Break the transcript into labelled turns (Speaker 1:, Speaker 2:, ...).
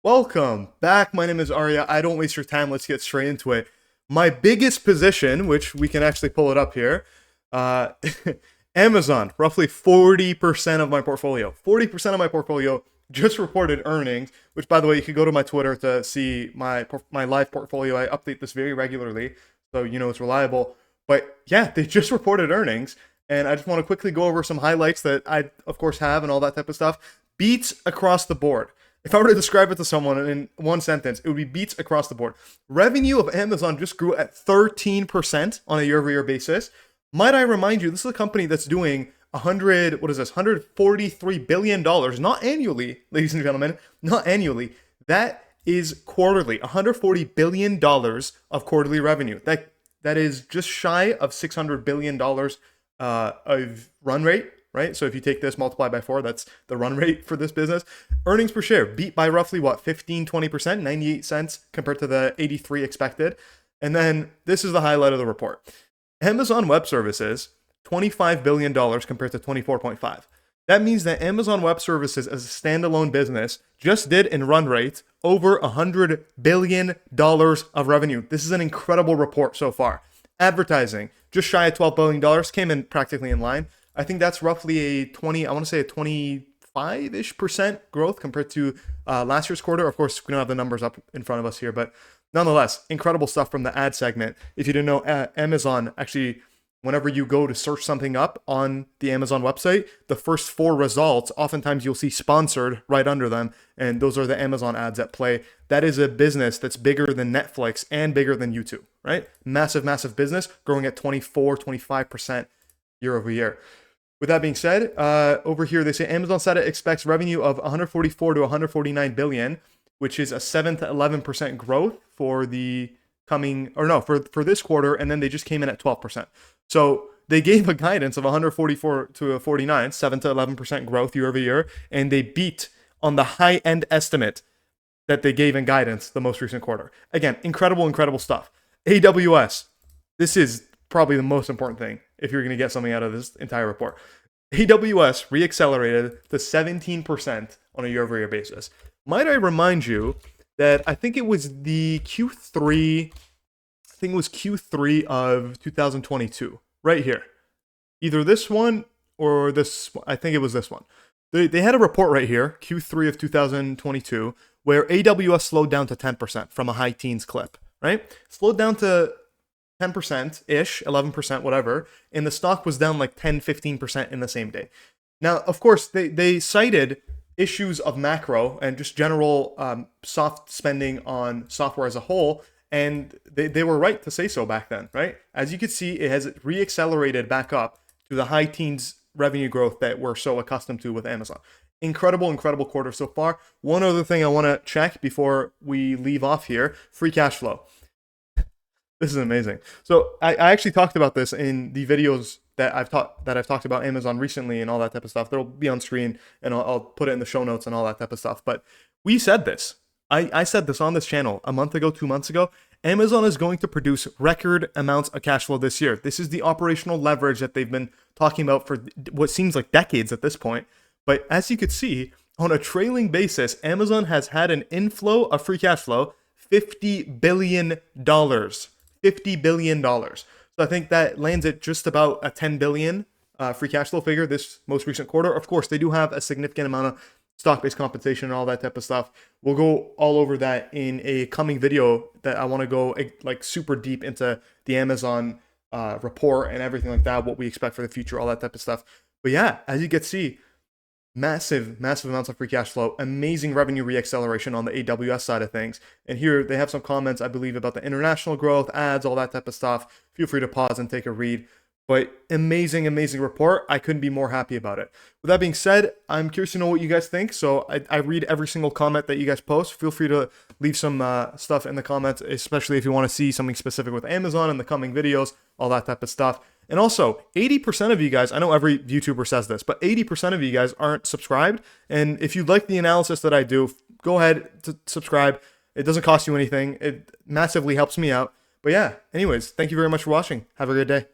Speaker 1: Welcome back. My name is Arya. I don't waste your time. Let's get straight into it. My biggest position, which we can actually pull it up here, uh, Amazon, roughly 40% of my portfolio. 40% of my portfolio just reported earnings, which, by the way, you could go to my Twitter to see my live portfolio. I update this very regularly, so you know it's reliable. But yeah, they just reported earnings, and I just want to quickly go over some highlights that I, of course, have and all that type of stuff. Beats across the board. If I were to describe it to someone in one sentence, it would be beats across the board. Revenue of Amazon just grew at 13% on a year-over-year basis. Might I remind you, this is a company that's doing $143 billion, not annually, ladies and gentlemen, not annually. That is quarterly, $140 billion of quarterly revenue. That is just shy of $600 billion of run rate. Right? So if you take this, multiply by 4, that's the run rate for this business. Earnings per share beat by roughly 15-20%, 98 cents compared to the 83 expected. And then this is the highlight of the report. Amazon Web Services, $25 billion compared to 24.5. That means that Amazon Web Services as a standalone business just did in run rate over $100 billion of revenue. This is an incredible report so far. Advertising, just shy of $12 billion, came in practically in line. I think that's roughly a 25-ish% growth compared to last year's quarter. Of course, we don't have the numbers up in front of us here, but nonetheless, incredible stuff from the ad segment. If you didn't know, Amazon actually, whenever you go to search something up on the Amazon website, the first 4 results, oftentimes you'll see sponsored right under them, and those are the Amazon ads at play. That is a business that's bigger than Netflix and bigger than YouTube, right? Massive, massive business, growing at 24-25% year over year. With that being said, over here they say Amazon said it expects revenue of 144 to 149 billion, which is a 7-11% growth for the coming, or no, for this quarter, and then they just came in at 12%. So they gave a guidance of 144 to 49, 7-11% growth year over year, and they beat on the high end estimate that they gave in guidance the most recent quarter. Again, incredible stuff. AWS, this is probably the most important thing if you're going to get something out of this entire report. AWS reaccelerated to 17% on a year-over-year basis. Might I remind you that I think it was the Q3, of 2022, right here. Either this one or this, I think it was this one. They had a report right here, Q3 of 2022, where AWS slowed down to 10% from a high teens clip, right? Slowed down to 10%-ish, 11%, whatever, and the stock was down like 10-15% in the same day. Now, of course, they cited issues of macro and just general soft spending on software as a whole, and they were right to say so back then, right? As you can see, it has reaccelerated back up to the high teens revenue growth that we're so accustomed to with Amazon. Incredible quarter so far. One other thing I want to check before we leave off here, free cash flow. This is amazing. So I actually talked about this in the videos that I've talked about Amazon recently and all that type of stuff. They'll be on screen, and I'll put it in the show notes and all that type of stuff. But we said this. I said this on this channel a month ago, 2 months ago. Amazon is going to produce record amounts of cash flow this year. This is the operational leverage that they've been talking about for what seems like decades at this point. But as you could see, on a trailing basis, Amazon has had an inflow of free cash flow, $50 billion. $50 billion. So I think that lands at just about a 10 billion free cash flow figure this most recent quarter. Of course, they do have a significant amount of stock-based compensation and all that type of stuff. We'll go all over that in a coming video that I want to go like super deep into the Amazon report and everything like that, what we expect for the future, all that type of stuff. But yeah, as you can see, massive amounts of free cash flow, amazing revenue reacceleration on the AWS side of things. And here they have some comments, I believe, about the international growth, ads, all that type of stuff. Feel free to pause and take a read. But amazing report. I couldn't be more happy about it. With that being said, I'm curious to know what you guys think. So I read every single comment that you guys post. Feel free to leave some stuff in the comments, especially if you want to see something specific with Amazon in the coming videos, all that type of stuff. And also, 80% of you guys, I know every YouTuber says this, but 80% of you guys aren't subscribed. And if you like the analysis that I do, go ahead to subscribe. It doesn't cost you anything. It massively helps me out. But yeah, anyways, thank you very much for watching. Have a good day.